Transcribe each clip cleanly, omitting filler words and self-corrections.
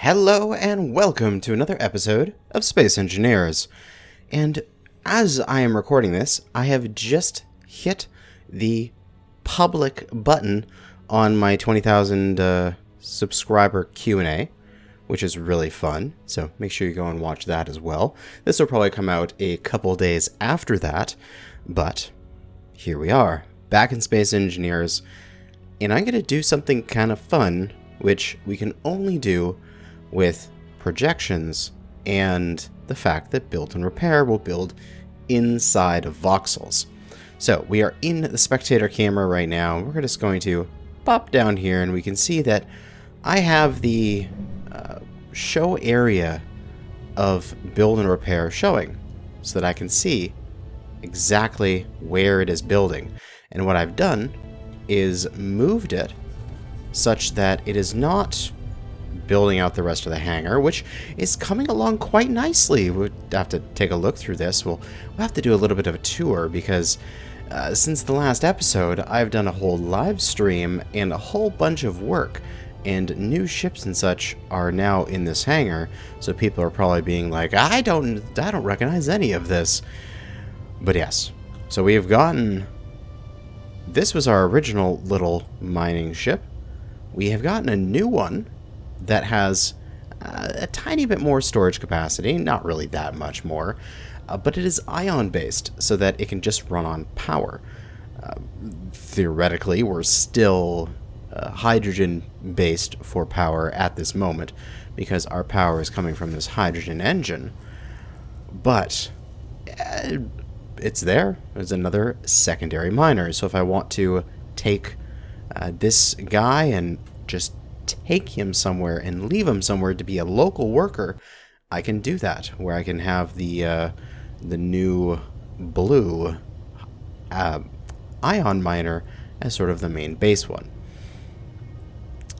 Hello and welcome to another episode of Space Engineers. And as I am recording this, I have just hit the public button on my 20,000 subscriber Q&A, which is really fun. So make sure you go and watch that as well. This will probably come out a couple days after that, but here we are, back in Space Engineers, and I'm going to do something kind of fun, which we can only do with projections and the fact that build and repair will build inside of voxels. So we are in the spectator camera right now. We're just going to pop down here and we can see that I have the show area of build and repair showing so that I can see exactly where it is building. And what I've done is moved it such that it is not building out the rest of the hangar, which is coming along quite nicely. We'll have to take a look through this. We'll have to do a little bit of a tour because since the last episode, I've done a whole live stream and a whole bunch of work, and new ships and such are now in this hangar. So people are probably being like, I don't recognize any of this. But yes, so we have gotten. This was our original little mining ship. We have gotten a new one that has a tiny bit more storage capacity, not really that much more, but it is ion-based, so that it can just run on power. Theoretically, we're still hydrogen-based for power at this moment, because our power is coming from this hydrogen engine, but it's there. There's another secondary miner, so if I want to take this guy and just take him somewhere and leave him somewhere to be a local worker, I can do that, where I can have the new blue ion miner as sort of the main base one.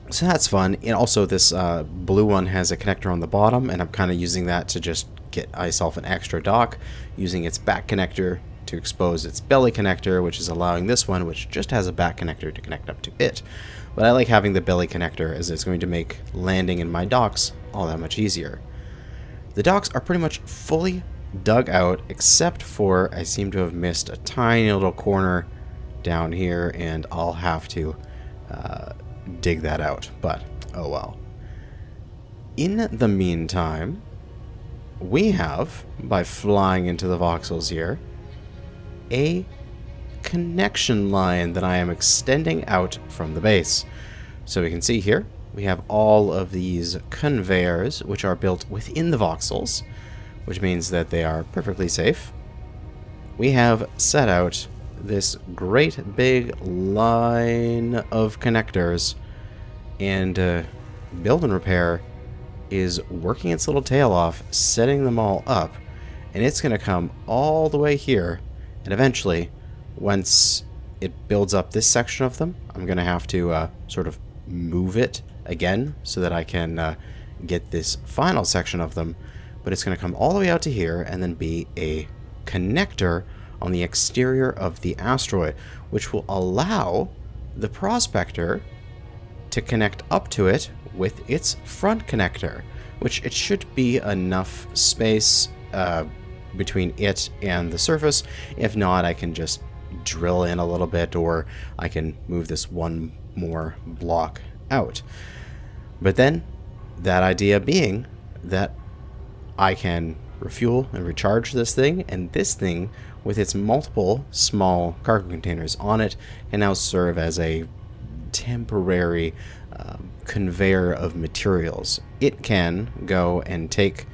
So that's fun. And also this blue one has a connector on the bottom, and I'm kind of using that to just get myself an extra dock, using its back connector to expose its belly connector, which is allowing this one, which just has a back connector, to connect up to it. But I like having the belly connector, as it's going to make landing in my docks all that much easier. The docks are pretty much fully dug out, except for I seem to have missed a tiny little corner down here, and I'll have to dig that out, but oh well. In the meantime, we have, by flying into the voxels here, a connection line that I am extending out from the base. So we can see here, we have all of these conveyors, which are built within the voxels, which means that they are perfectly safe. We have set out this great big line of connectors, and build and repair is working its little tail off, setting them all up, and it's going to come all the way here, and eventually, once it builds up this section of them, I'm going to have to sort of move it again so that I can get this final section of them, but it's going to come all the way out to here and then be a connector on the exterior of the asteroid, which will allow the prospector to connect up to it with its front connector, which it should be enough space between it and the surface. If not, I can just drill in a little bit, or I can move this one more block out. But then, that idea being that I can refuel and recharge this thing, and this thing, with its multiple small cargo containers on it, can now serve as a temporary conveyor of materials. It can go and take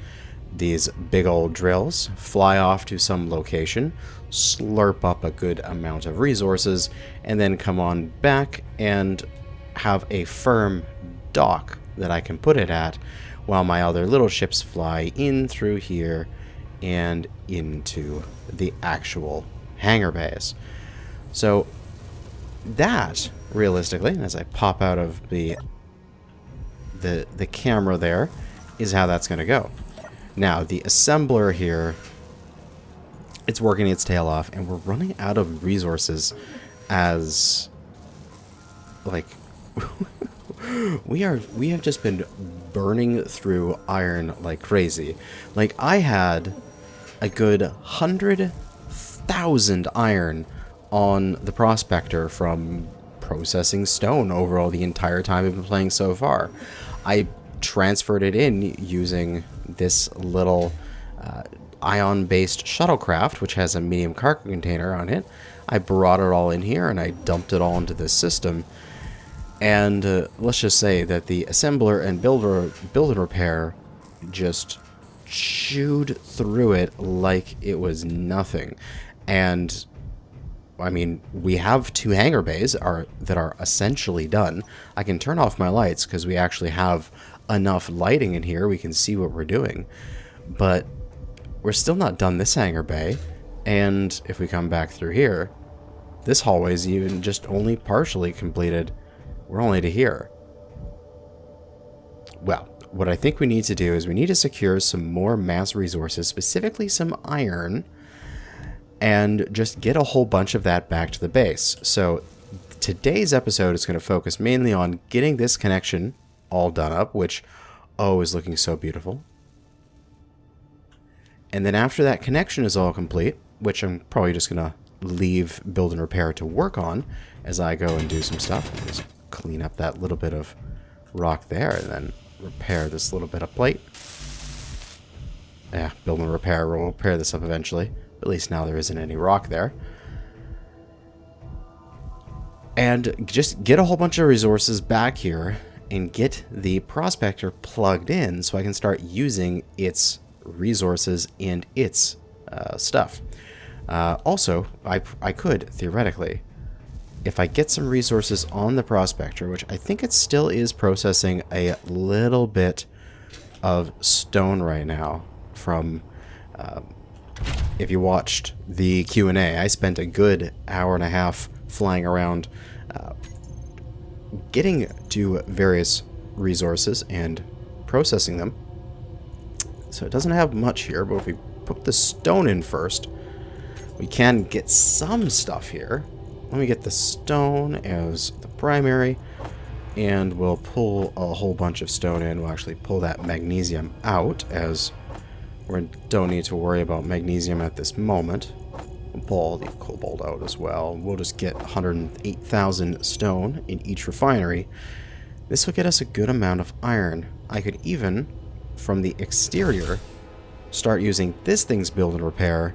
these big old drills, fly off to some location, slurp up a good amount of resources, and then come on back and have a firm dock that I can put it at, while my other little ships fly in through here and into the actual hangar bays. So that, realistically, as I pop out of the camera there, is how that's going to go. Now, the assembler here, it's working its tail off, and we're running out of resources as, like, We have just been burning through iron like crazy. Like, I had a good 100,000 iron on the prospector from processing stone overall the entire time I've been playing so far. I transferred it in using this little ion-based shuttlecraft, which has a medium cargo container on it. I brought it all in here and I dumped it all into this system. And let's just say that the assembler and build and repair just chewed through it like it was nothing. And I mean, we have 2 hangar bays that are essentially done. I can turn off my lights because we actually have enough lighting in here. We can see what we're doing. But we're still not done this hangar bay. And if we come back through here, this hallway is even just only partially completed. We're only to here. Well, what I think we need to do is we need to secure some more mass resources, specifically some iron, and just get a whole bunch of that back to the base. So today's episode is going to focus mainly on getting this connection all done up, which, oh, is looking so beautiful. And then after that connection is all complete, which I'm probably just going to leave build and repair to work on as I go and do some stuff. Just clean up that little bit of rock there and then repair this little bit of plate. Yeah, build and repair. We'll repair this up eventually. At least now there isn't any rock there. And just get a whole bunch of resources back here and get the prospector plugged in so I can start using its resources and its stuff. Also, I could, theoretically, if I get some resources on the prospector, which I think it still is processing a little bit of stone right now from, if you watched the Q&A, I spent a good hour and a half flying around getting to various resources and processing them. So it doesn't have much here, but if we put the stone in first, we can get some stuff here. Let me get the stone as the primary, and we'll pull a whole bunch of stone in. We'll actually pull that magnesium out, as we don't need to worry about magnesium at this moment. We'll pull all the cobalt out as well. We'll just get 108,000 stone in each refinery. This will get us a good amount of iron. I could even, from the exterior, start using this thing's build and repair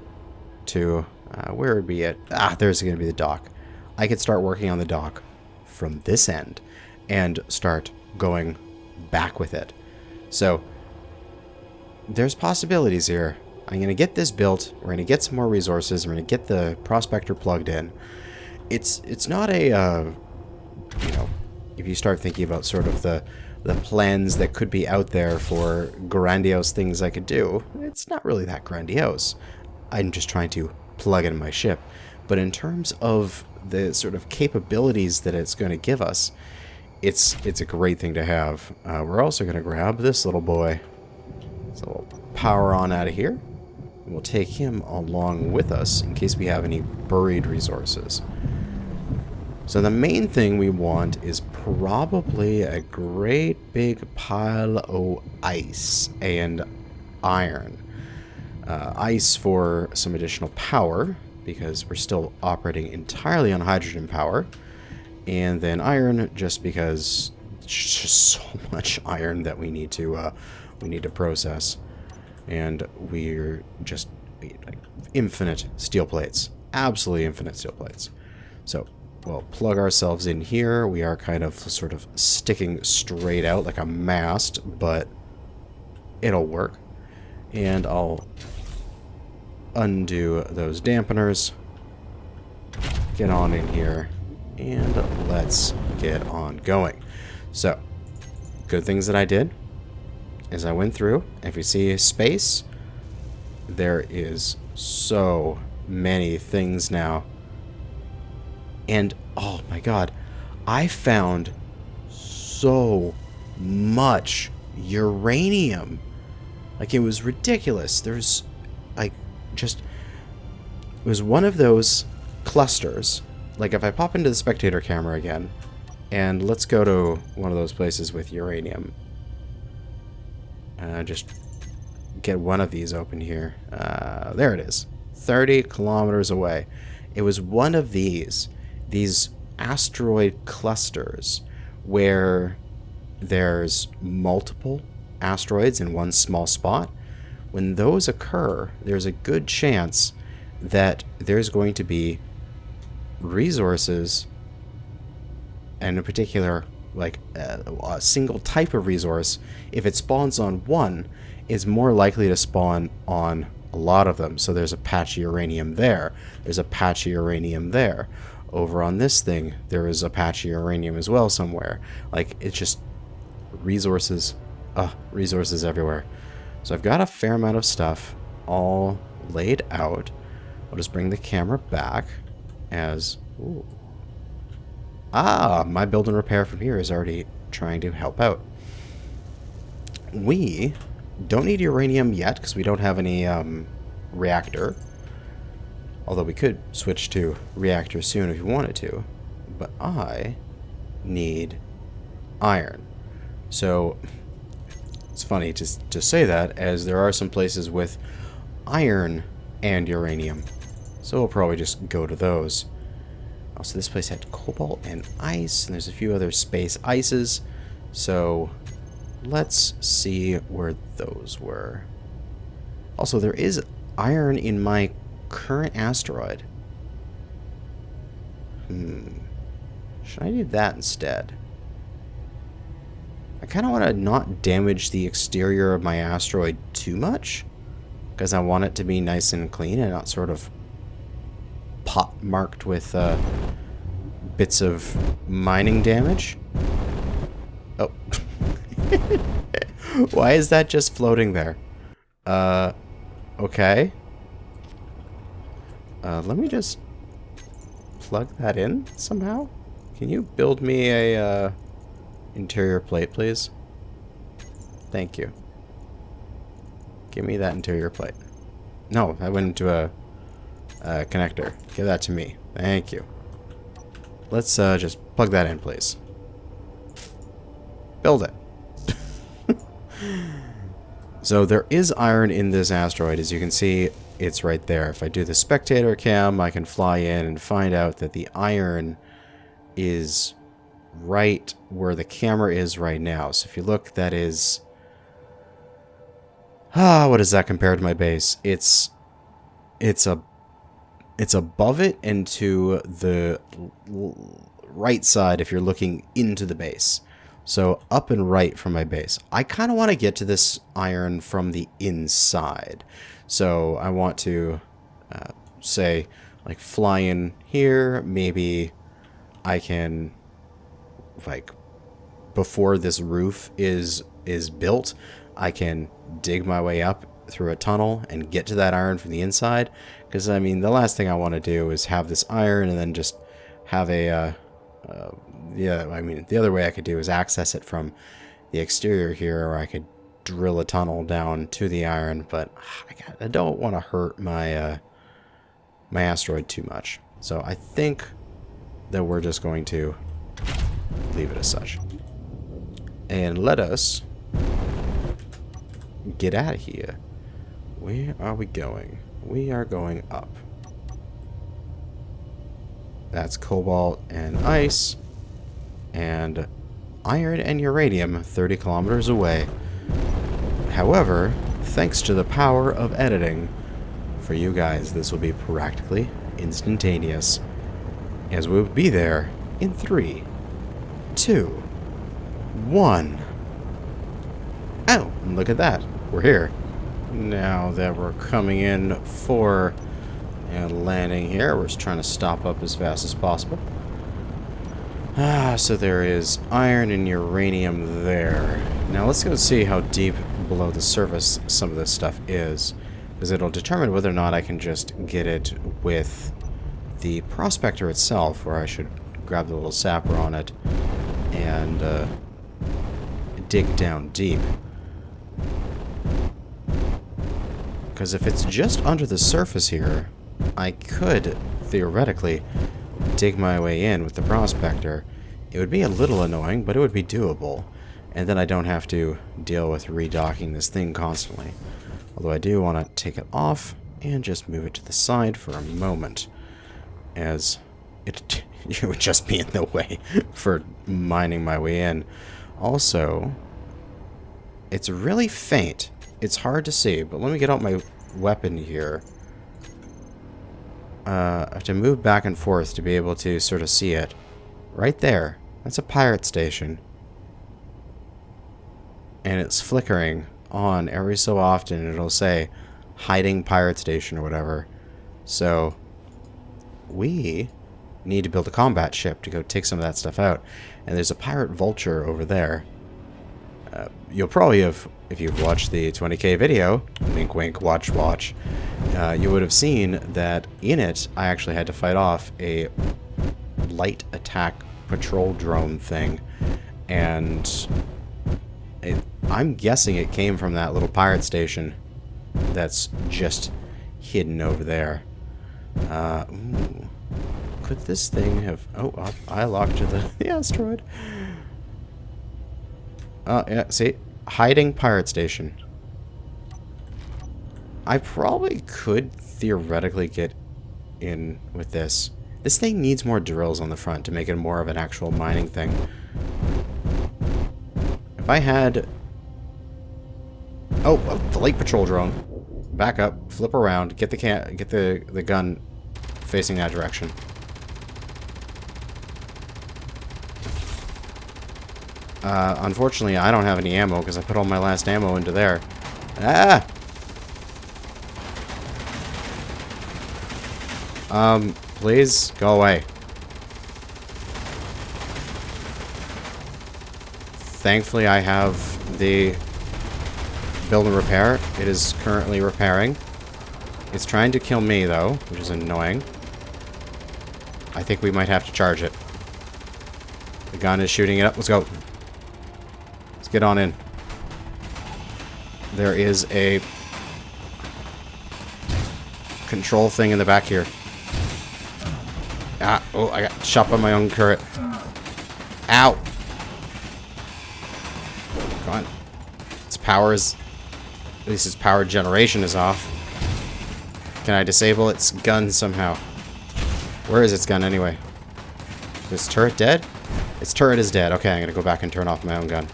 to, where would be it? Ah, there's going to be the dock. I could start working on the dock from this end and start going back with it. So there's possibilities here. I'm going to get this built. We're going to get some more resources. We're going to get the prospector plugged in. It's not a, you know, if you start thinking about sort of the plans that could be out there for grandiose things I could do, it's not really that grandiose. I'm just trying to plug in my ship. But in terms of the sort of capabilities that it's going to give us, it's a great thing to have. We're also going to grab this little boy. So we'll power on out of here. And we'll take him along with us in case we have any buried resources. So the main thing we want is probably a great big pile of ice and iron. Ice for some additional power, because we're still operating entirely on hydrogen power. And then iron, just because it's just so much iron that we need to process. And we're just like infinite steel plates. Absolutely infinite steel plates. So we'll plug ourselves in here. We are kind of sort of sticking straight out like a mast, but it'll work. And I'll undo those dampeners, get on in here, and let's get on going. So, good things that I did is I went through. If you see space, there is so many things now. And, oh my god, I found so much uranium. Like, it was ridiculous. There's, like, just, it was one of those clusters. Like, if I pop into the spectator camera again, And let's go to one of those places with uranium. Just get one of these open here. There it is. 30 kilometers away. It was one of these asteroid clusters where there's multiple asteroids in one small spot. When those occur, there's a good chance that there's going to be resources, and in particular, like a single type of resource, if it spawns on one, is more likely to spawn on a lot of them. So there's a patch of uranium there. There's a patch of uranium there. Over on this thing, there is a patch of uranium as well somewhere. Like, it's just resources. Resources everywhere. So I've got a fair amount of stuff all laid out. I'll just bring the camera back as... Ooh. My build and repair from here is already trying to help out. We don't need uranium yet because we don't have any reactor. Although we could switch to reactor soon if you wanted to. But I need iron. So it's funny to say that, as there are some places with iron and uranium. So we'll probably just go to those. Also, this place had cobalt and ice, and there's a few other space ices. So let's see where those were. Also, there is iron in my current asteroid. Should I do that instead? I kind of want to not damage the exterior of my asteroid too much, because I want it to be nice and clean and not sort of pot marked with bits of mining damage. Oh. Why is that just floating there? Okay. Let me just plug that in somehow. Can you build me a interior plate, please? Thank you. Give me that interior plate. No, that went into a connector. Give that to me. Thank you. Let's just plug that in, please. Build it. So there is iron in this asteroid. As you can see, it's right there. If I do the spectator cam, I can fly in and find out that the iron is right where the camera is right now. So if you look, that is... what does that compare to my base? It's above it and to the right side if you're looking into the base. So up and right from my base. I kind of want to get to this iron from the inside. So I want to say, like, fly in here. Maybe I can, like, before this roof is built, I can dig my way up through a tunnel and get to that iron from the inside. Because, I mean, the last thing I want to do is have this iron and then just have a... I mean, the other way I could do is access it from the exterior here, or I could drill a tunnel down to the iron, but I don't want to hurt my my asteroid too much. So I think that we're just going to leave it as such. And let us get out of here. Where are we going? We are going up. That's cobalt and ice. And iron and uranium 30 kilometers away. However, thanks to the power of editing, for you guys, this will be practically instantaneous, as we will be there in 3, 2, 1. Oh, and look at that. We're here. Now that we're coming in for and landing here, we're just trying to stop up as fast as possible. So there is iron and uranium there. Now let's go see how deep below the surface some of this stuff is, because it'll determine whether or not I can just get it with the prospector itself, or I should grab the little sapper on it and dig down deep. Because if it's just under the surface here, I could theoretically dig my way in with the prospector It would be a little annoying, but it would be doable. And then I don't have to deal with redocking this thing constantly. Although I do want to take it off and just move it to the side for a moment, as it would just be in the way for mining my way in. Also, it's really faint. It's hard to see, but let me get out my weapon here. I have to move back and forth to be able to sort of see it. Right there. That's a pirate station. And it's flickering on every so often. It'll say hiding pirate station or whatever. So we need to build a combat ship to go take some of that stuff out. And there's a pirate vulture over there. You'll probably have, if you've watched the 20k video, wink wink, watch, you would have seen that in it I actually had to fight off a light attack patrol drone thing. And I'm guessing it came from that little pirate station that's just hidden over there. Ooh. Could this thing have... Oh, I locked to the asteroid. Yeah, see? Hiding pirate station. I probably could theoretically get in with this. This thing needs more drills on the front to make it more of an actual mining thing. If I had... Oh, the light patrol drone. Back up, flip around, get the gun facing that direction. Unfortunately, I don't have any ammo because I put all my last ammo into there. Ah! Please go away. Thankfully, I have the build and repair. It is currently repairing. It's trying to kill me, though, which is annoying. I think we might have to charge it. The gun is shooting it up. Let's go. Let's get on in. There is a control thing in the back here. Ah, oh, I got shot by my own turret. Ow! Come on. Its power is... At least its power generation is off. Can I disable its gun somehow? Where is its gun anyway? Is its turret dead? Its turret is dead. Okay, I'm gonna go back and turn off my own gun.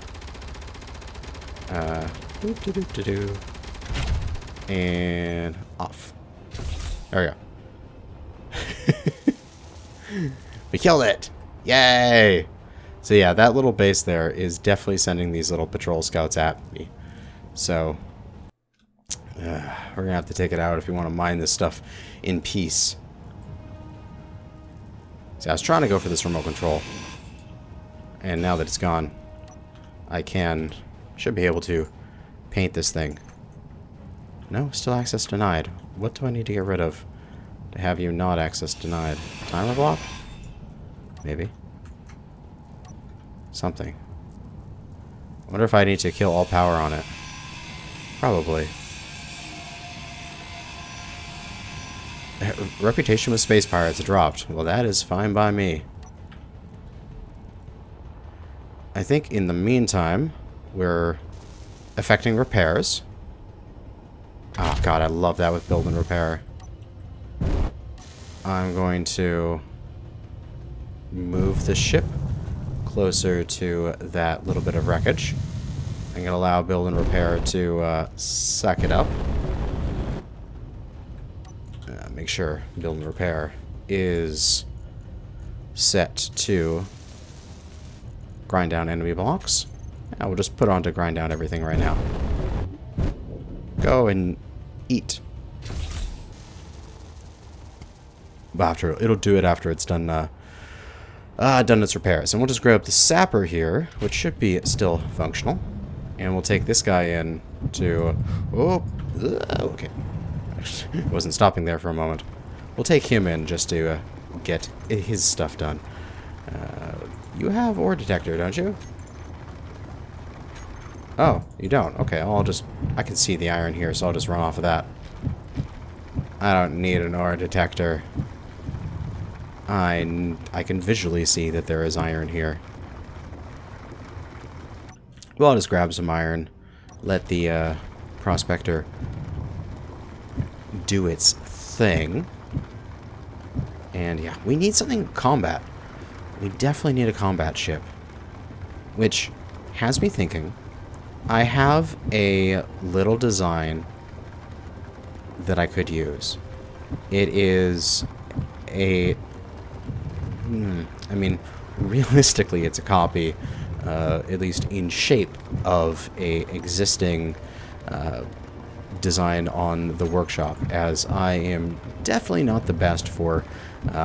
And off. There we go. We killed it! Yay! So yeah, that little base there is definitely sending these little patrol scouts at me. So we're gonna have to take it out if we want to mine this stuff in peace. See, I was trying to go for this remote control, and now that it's gone, I should be able to paint this thing. No, still access denied. What do I need to get rid of to have you not access denied? Timer block? Maybe. Something. I wonder if I need to kill all power on it. Probably. Reputation with space pirates dropped. Well, that is fine by me. I think in the meantime, we're effecting repairs. Oh god, I love that with build and repair. I'm going to move the ship closer to that little bit of wreckage. I'm going to allow build and repair to suck it up. Make sure build and repair is set to grind down enemy blocks. And we'll just put on to grind down everything right now. Go and eat. But it'll do it after it's done done its repairs. And we'll just grab the sapper here, which should be still functional. And we'll take this guy in to... Oh, okay. Wasn't stopping there for a moment. We'll take him in just to get his stuff done. You have ore detector, don't you? Oh, you don't. Okay, I can see the iron here, so I'll just run off of that. I don't need an ore detector. I can visually see that there is iron here. Well, I'll just grab some iron, let the prospector do its thing. And yeah, we need something combat. We definitely need a combat ship. Which has me thinking, I have a little design that I could use. It is a... I mean, realistically, it's a copy, at least in shape, of a existing design on the workshop, as I am definitely not the best for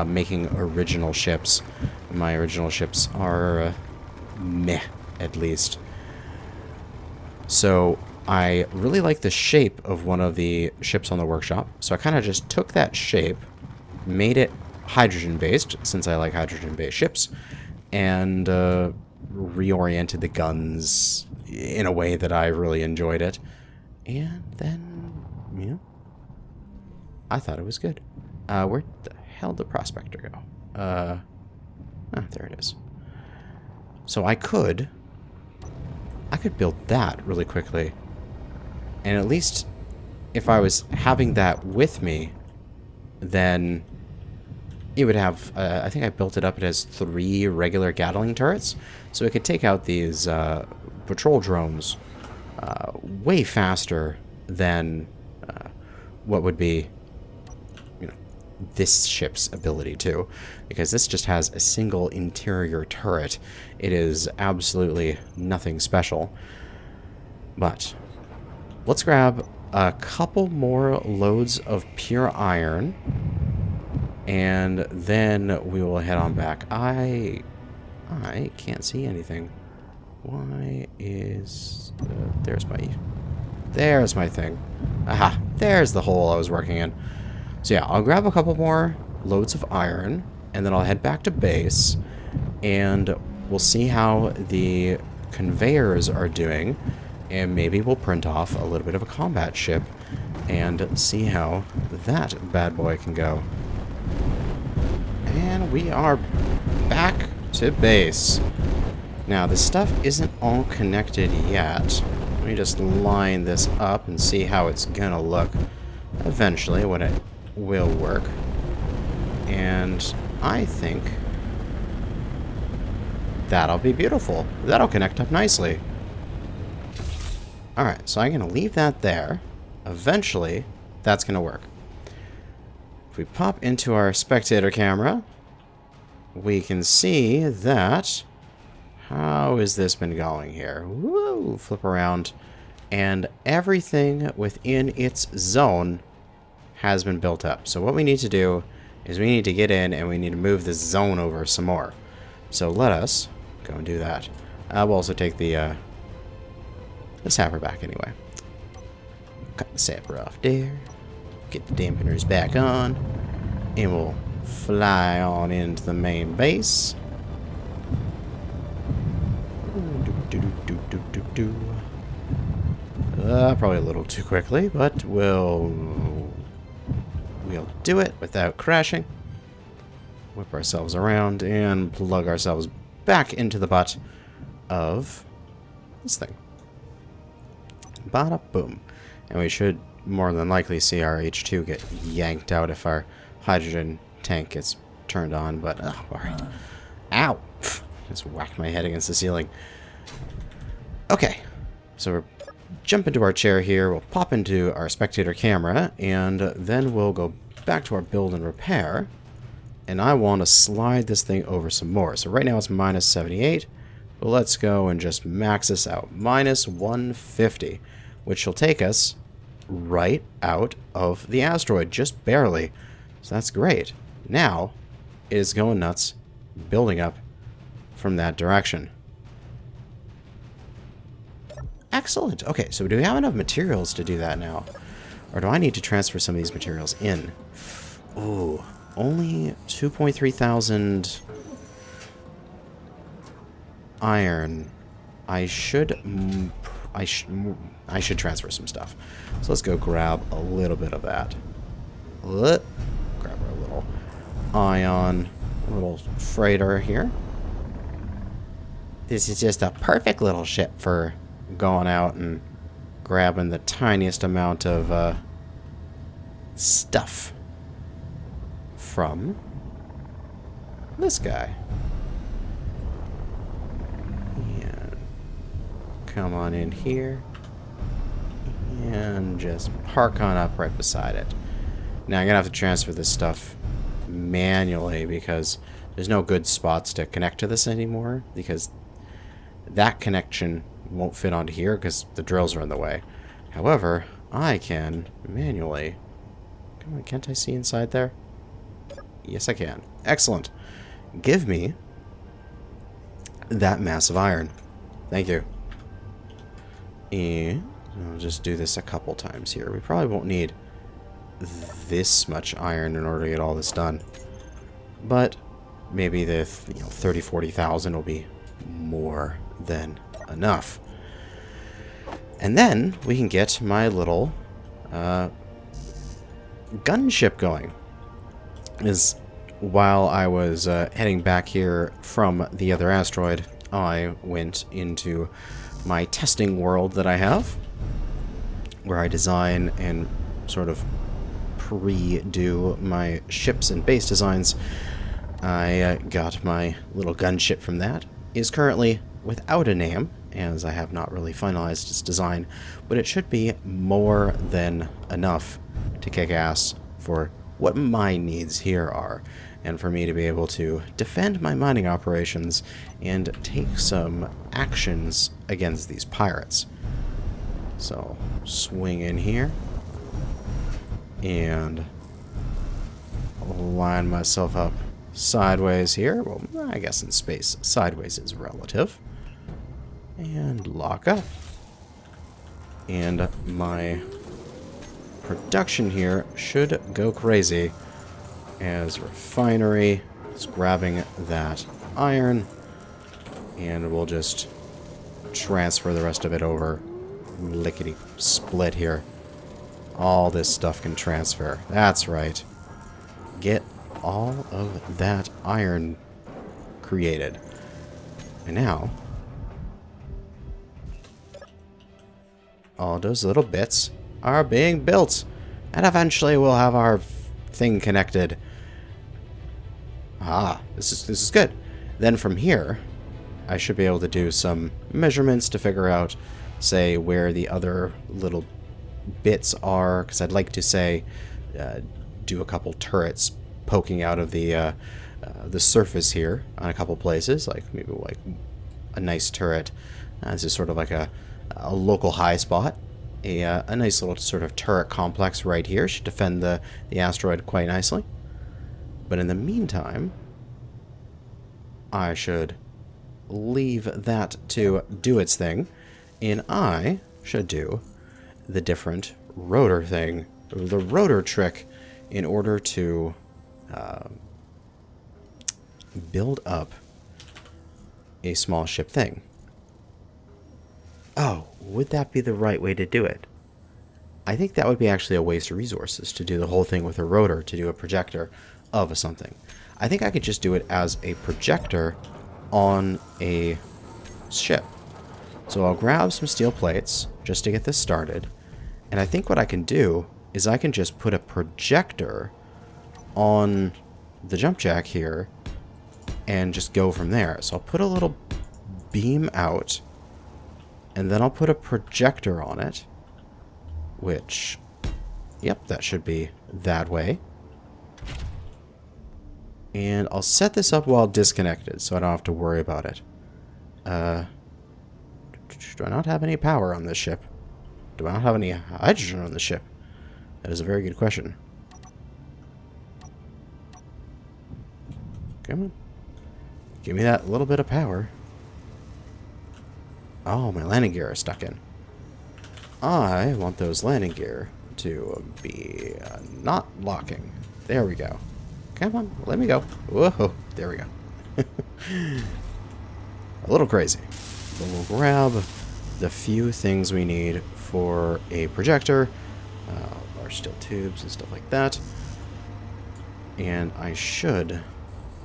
making original ships. My original ships are meh, at least. So I really like the shape of one of the ships on the workshop, so I kind of just took that shape, made it hydrogen-based, since I like hydrogen-based ships, and reoriented the guns in a way that I really enjoyed it. And then, you know, I thought it was good. Where the hell did the prospector go? There it is. So I could build that really quickly. And at least if I was having that with me, then it would have, I think I built it up, it has 3 regular Gatling turrets, so it could take out these patrol drones way faster than what would be, you know, this ship's ability to, because this just has a single interior turret. It is absolutely nothing special. But let's grab a couple more loads of pure iron, and then we will head on back. I can't see anything. Why is... there's my thing. Aha! There's the hole I was working in. So yeah, I'll grab a couple more loads of iron, and then I'll head back to base, and we'll see how the conveyors are doing, and maybe we'll print off a little bit of a combat ship, and see how that bad boy can go. And we are back to base. Now, this stuff isn't all connected yet. Let me just line this up and see how it's gonna look eventually when it will work. And I think that'll be beautiful. That'll connect up nicely. Alright, so I'm gonna leave that there. Eventually, that's gonna work. If we pop into our spectator camera, we can see that... How has this been going here? Woo! Flip around. And everything within its zone has been built up. So what we need to do is we need to get in and we need to move this zone over some more. So let us go and do that. We'll also take the sapper back anyway. Cut the sapper off there. Get the dampeners back on. And we'll fly on into the main base. Probably a little too quickly, but we'll do it without crashing. Whip ourselves around and plug ourselves back into the butt of this thing. Bada boom. And we should more than likely see our H2 get yanked out if our hydrogen tank gets turned on, but alright. Ow! Just whacked my head against the ceiling. Okay, so we're jump into our chair here, we'll pop into our spectator camera, and then we'll go back to our build and repair, and I want to slide this thing over some more. So right now it's minus 78, but let's go and just max this out. Minus 150, which will take us right out of the asteroid, just barely. So that's great. Now it is going nuts, building up from that direction. Excellent. Okay, so do we have enough materials to do that now? Or do I need to transfer some of these materials in? Ooh, only 2.3 thousand iron. I should transfer some stuff. So let's go grab a little bit of that. Grab our little ion little freighter here. This is just a perfect little ship for going out and grabbing the tiniest amount of stuff from this guy. And come on in here and just park on up right beside it. Now I'm gonna have to transfer this stuff manually because there's no good spots to connect to this anymore, because that connection won't fit onto here because the drills are in the way. However, I can manually... Come on, can't I see inside there? Yes, I can. Excellent. Give me that massive iron. Thank you. And I'll just do this a couple times here. We probably won't need this much iron in order to get all this done. But maybe the 30,000, 40,000 will be more than enough. And then we can get my little gunship going. While I was heading back here from the other asteroid, I went into my testing world that I have, where I design and sort of pre-do my ships and base designs. I got my little gunship from that. Is currently without a name, as I have not really finalized its design, but it should be more than enough to kick ass for what my needs here are, and for me to be able to defend my mining operations and take some actions against these pirates. So, swing in here and line myself up sideways here. Well, I guess in space, sideways is relative. And lock up. And my production here should go crazy, as refinery is grabbing that iron, and we'll just transfer the rest of it over. Lickety split here. All this stuff can transfer. That's right. Get all of that iron created. And now, all those little bits are being built, and eventually we'll have our thing connected. Ah, this is good. Then from here, I should be able to do some measurements to figure out, say, where the other little bits are, because I'd like to, say, do a couple turrets poking out of the surface here on a couple places, like maybe like a nice turret. This is sort of like a local high spot. A nice little sort of turret complex right here should defend the asteroid quite nicely. But in the meantime, I should leave that to do its thing, and I should do the different rotor thing, the rotor trick, in order to build up a small ship thing. Oh, would that be the right way to do it? I think that would be actually a waste of resources to do the whole thing with a rotor, to do a projector of something. I think I could just do it as a projector on a ship. So I'll grab some steel plates just to get this started. And I think what I can do is I can just put a projector on the jump jack here and just go from there. So I'll put a little beam out, and then I'll put a projector on it, which, yep, that should be that way. And I'll set this up while disconnected, so I don't have to worry about it. Do I not have any power on this ship? Do I not have any hydrogen on the ship? That is a very good question. Come on. Give me that little bit of power. Oh, my landing gear are stuck in. I want those landing gear to be not locking. There we go. Come on, let me go. Whoa, there we go. A little crazy. But we'll grab the few things we need for a projector. Large steel tubes and stuff like that. And I should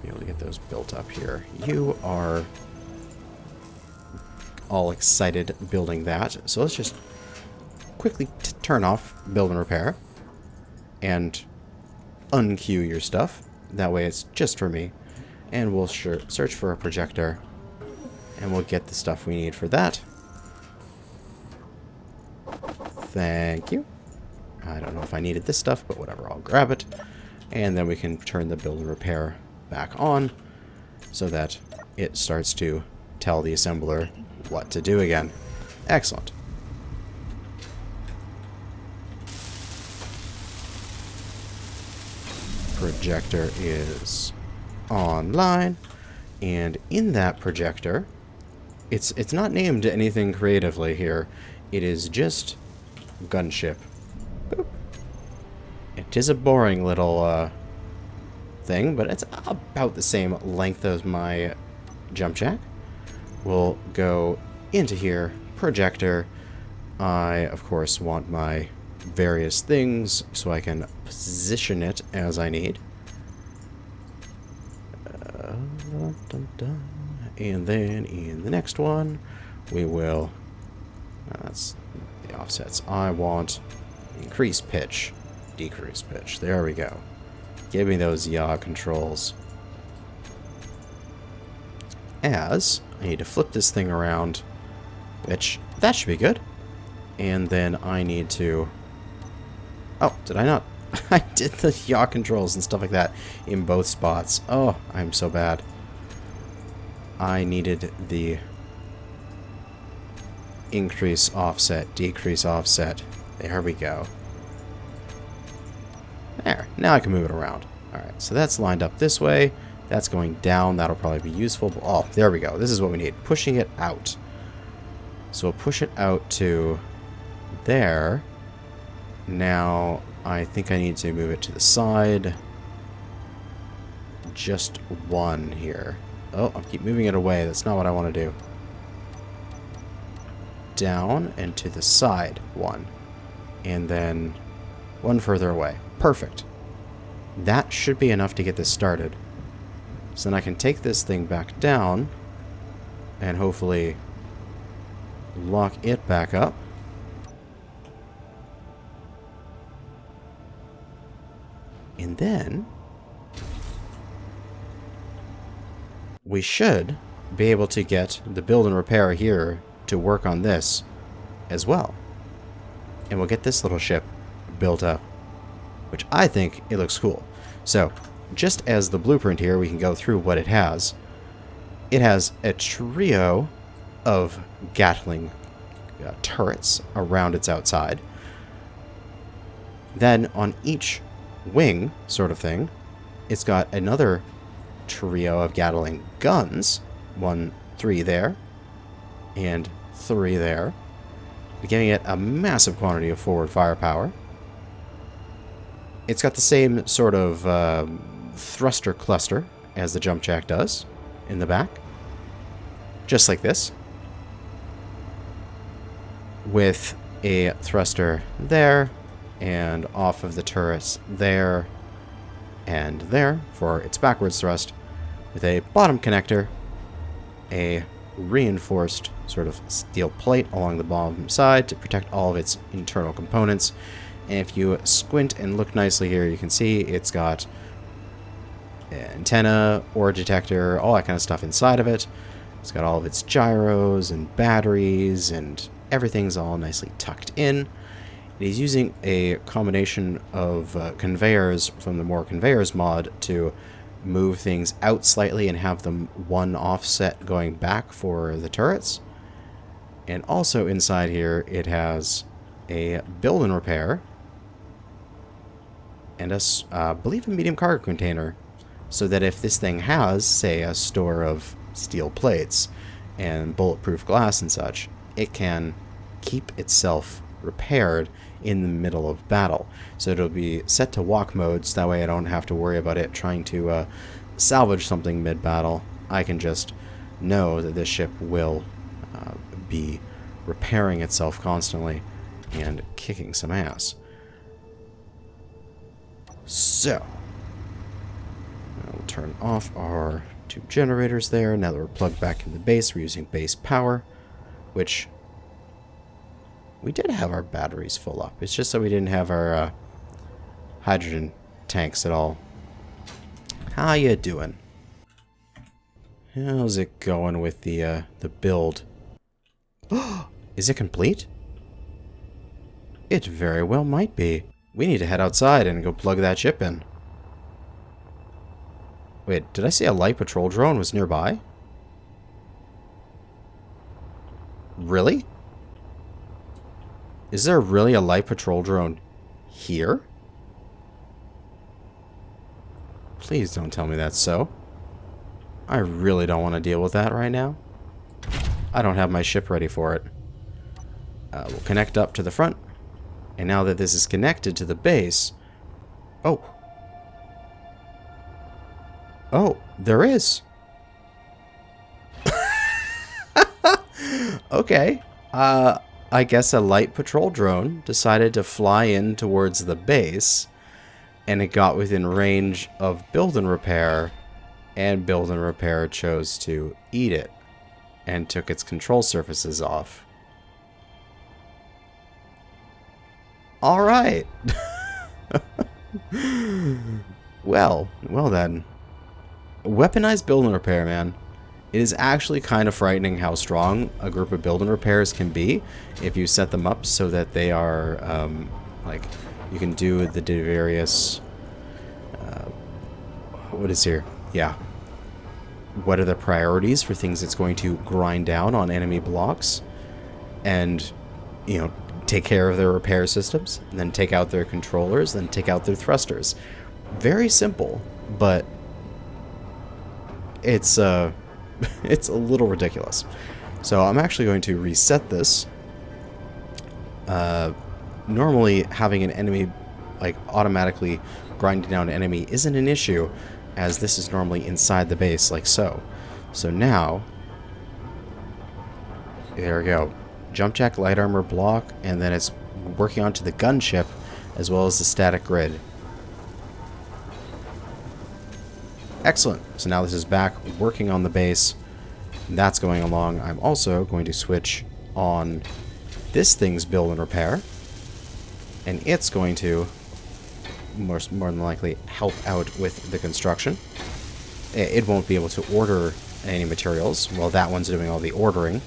be able to get those built up here. You are all excited building that. So let's just quickly turn off build and repair and unqueue your stuff. That way it's just for me. And we'll search for a projector and we'll get the stuff we need for that. Thank you. I don't know if I needed this stuff, but whatever, I'll grab it. And then we can turn the build and repair back on so that it starts to tell the assembler what to do again. Excellent. Projector is online, and in that projector, it's not named anything creatively here. It is just gunship. Boop. It is a boring little thing, but it's about the same length as my jump jack. We'll go into here, projector. I, of course, want my various things so I can position it as I need. And then in the next one, we will... that's the offsets. I want increase pitch, decrease pitch. There we go. Give me those yaw controls. As I need to flip this thing around, which that should be good. And then I need to... oh, did I not? I did the yaw controls and stuff like that in both spots. Oh, I'm so bad. I needed the increase offset, decrease offset. There we go. There. Now I can move it around. Alright, so that's lined up this way. That's going down. That'll probably be useful. Oh, there we go. This is what we need. Pushing it out. So we'll push it out to there. Now, I think I need to move it to the side. Just one here. Oh, I keep moving it away. That's not what I want to do. Down and to the side. One. And then one further away. Perfect. That should be enough to get this started. So then I can take this thing back down and hopefully lock it back up. And then we should be able to get the build and repair here to work on this as well. And we'll get this little ship built up, which I think it looks cool. So, just as the blueprint here, we can go through what it has. It has a trio of Gatling turrets around its outside. Then on each wing, sort of thing, it's got another trio of Gatling guns. 3 there, and 3 there, giving it a massive quantity of forward firepower. It's got the same sort of thruster cluster as the jump jack does in the back, just like this, with a thruster there and off of the turrets there and there for its backwards thrust, with a bottom connector, a reinforced sort of steel plate along the bottom side to protect all of its internal components. And if you squint and look nicely here, you can see it's got antenna, ore detector, all that kind of stuff inside of it. It's got all of its gyros and batteries, and everything's all nicely tucked in. It is using a combination of conveyors from the More Conveyors mod to move things out slightly and have them one offset going back for the turrets. And also inside here, it has a build and repair and I believe a medium cargo container, so that if this thing has, say, a store of steel plates and bulletproof glass and such, it can keep itself repaired in the middle of battle. So it'll be set to walk mode, so that way I don't have to worry about it trying to salvage something mid-battle. I can just know that this ship will be repairing itself constantly and kicking some ass. So, I'll turn off our 2 generators there. Now that we're plugged back in the base, we're using base power, which we did have our batteries full up. It's just that we didn't have our hydrogen tanks at all. How you doing? How's it going with the build? Is it complete? It very well might be. We need to head outside and go plug that ship in. Wait, did I see a light patrol drone was nearby? Really? Is there really a light patrol drone here? Please don't tell me that's so. I really don't want to deal with that right now. I don't have my ship ready for it. We'll connect up to the front. And now that this is connected to the base... Oh. Oh, there is. Okay. I guess a light patrol drone decided to fly in towards the base. And it got within range of build and repair. And build and repair chose to eat it. And took its control surfaces off. Alright. Well then. Weaponized build and repair, man. It is actually kind of frightening how strong a group of build and repairs can be if you set them up so that they are, like, you can do the various, what is here? Yeah. What are the priorities for things it's going to grind down on enemy blocks and, you know, take care of their repair systems, and then take out their controllers, then take out their thrusters. Very simple, but it's it's a little ridiculous. So I'm actually going to reset this. Normally having an enemy like automatically grinding down an enemy isn't an issue, as this is normally inside the base like so. So now, there we go. Jump jack, light armor block, and then it's working onto the gunship as well as the static grid. Excellent. So now this is back working on the base. That's going along. I'm also going to switch on this thing's build and repair, and it's going to more than likely help out with the construction. It won't be able to order any materials. Well, that one's doing all the ordering,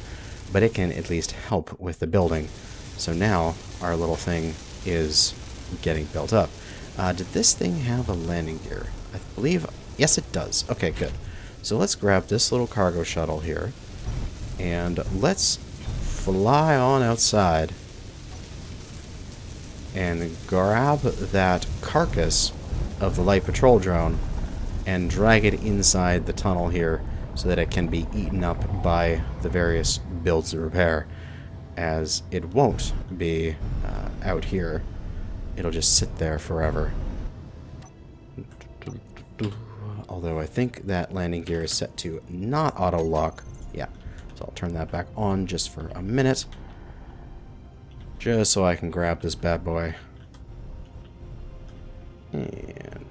but it can at least help with the building. So now our little thing is getting built up. Did this thing have a landing gear? I believe, yes it does. Okay, good. So let's grab this little cargo shuttle here, and let's fly on outside and grab that carcass of the light patrol drone and drag it inside the tunnel here so that it can be eaten up by the various builds of repair, as it won't be out here. It'll just sit there forever. Although I think that landing gear is set to not auto lock. Yeah, so I'll turn that back on just for a minute, just so I can grab this bad boy. And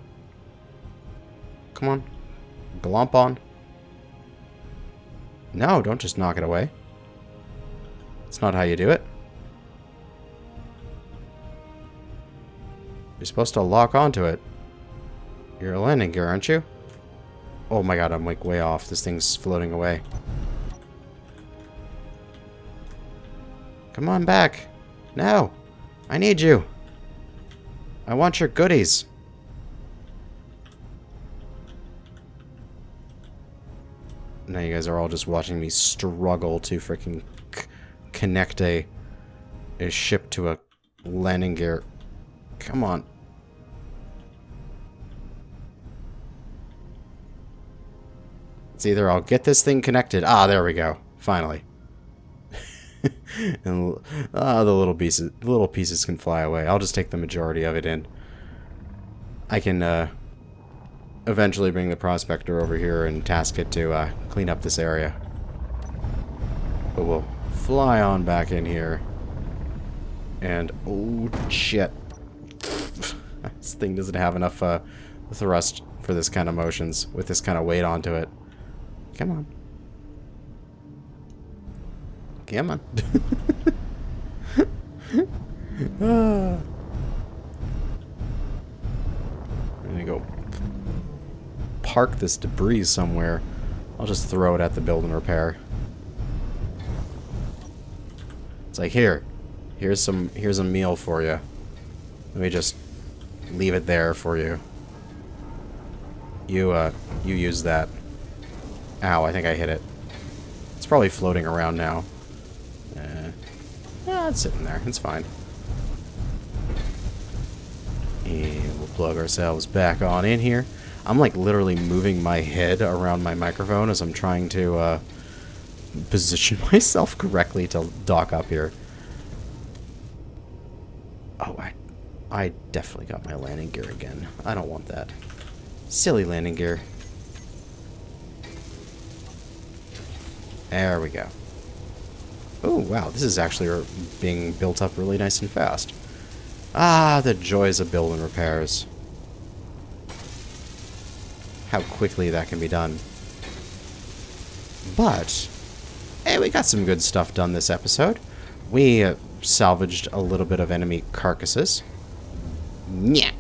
come on, glomp on. No, don't just knock it away. It's not how you do it. You're supposed to lock onto it. You're a landing gear, aren't you? Oh my god, I'm like way off. This thing's floating away. Come on back. No. I need you. I want your goodies. Now you guys are all just watching me struggle to freaking connect a ship to a landing gear. Come on. It's either I'll get this thing connected. Ah, there we go. Finally. And the little pieces can fly away. I'll just take the majority of it in. I can eventually bring the prospector over here and task it to clean up this area. But we'll fly on back in here. And oh shit. This thing doesn't have enough thrust for this kind of motions with this kind of weight onto it. Come on. Come on. I'm gonna go park this debris somewhere. I'll just throw it at the build and repair. It's like, here's a meal for you. Let me just leave it there for you. You use that. Ow, I think I hit it. It's probably floating around now. Yeah, it's sitting there. It's fine. And we'll plug ourselves back on in here. I'm like literally moving my head around my microphone as I'm trying to position myself correctly to dock up here. Oh, I definitely got my landing gear again. I don't want that. Silly landing gear. There we go. Oh, wow, this is actually being built up really nice and fast. Ah, the joys of build and repairs. How quickly that can be done. But, hey, we got some good stuff done this episode. We salvaged a little bit of enemy carcasses. Yeah.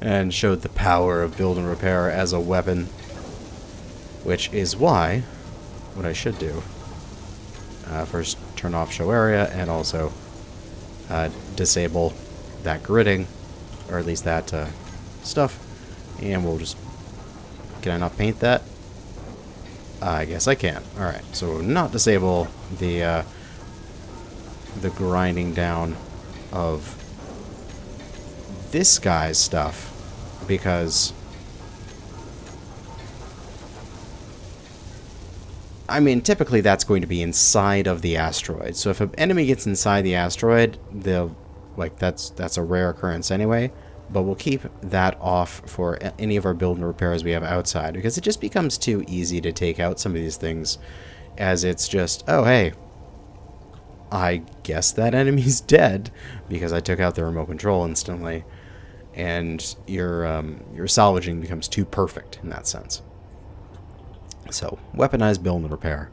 And showed the power of build and repair as a weapon. Which is why, what I should do, first turn off show area and also disable that gridding, or at least that stuff. And we'll just... Can I not paint that? I guess I can. Alright, so not disable the grinding down of this guy's stuff, because... I mean, typically that's going to be inside of the asteroid. So if an enemy gets inside the asteroid, they'll... Like, that's a rare occurrence anyway. But we'll keep that off for any of our build and repairs we have outside, because it just becomes too easy to take out some of these things, as it's just, oh, hey, I guess that enemy's dead because I took out the remote control instantly, and your salvaging becomes too perfect in that sense. So, weaponized build and repair.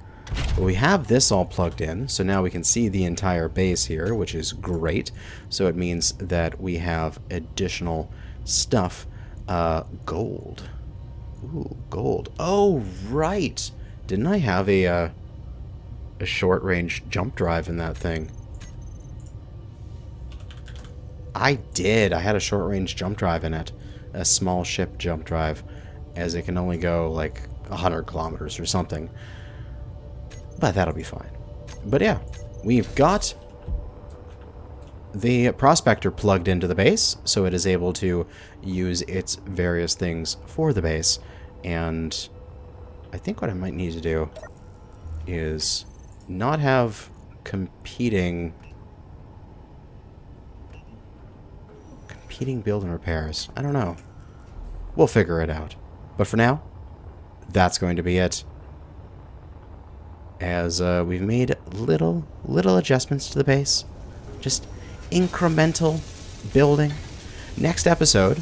But we have this all plugged in, so now we can see the entire base here, which is great. So it means that we have additional stuff. Gold. Ooh, gold. Oh, right! Didn't I have a short-range jump drive in that thing? I did. I had a short-range jump drive in it. A small ship jump drive, as it can only go, like, 100 kilometers or something. But that'll be fine. But yeah, we've got the prospector plugged into the base, so it is able to use its various things for the base. And I think what I might need to do is not have competing build and repairs. I don't know. We'll figure it out. But for now, that's going to be it. As we've made little adjustments to the base. Just incremental building. Next episode,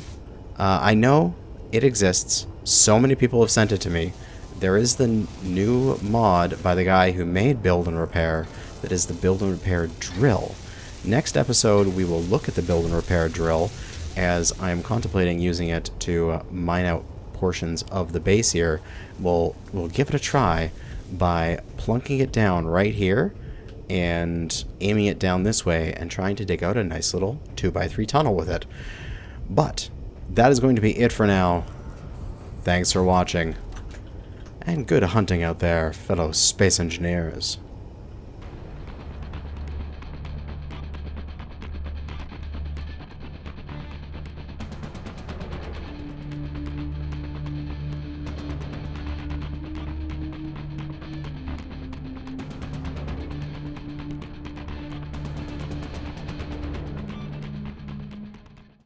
I know it exists. So many people have sent it to me. There is the new mod by the guy who made Build and Repair that is the Build and Repair drill. Next episode, we will look at the Build and Repair drill, as I am contemplating using it to mine out portions of the base here. We'll give it a try by plunking it down right here and aiming it down this way and trying to dig out a nice little 2x3 tunnel with it. But that is going to be it for now. Thanks for watching, and good hunting out there, fellow space engineers.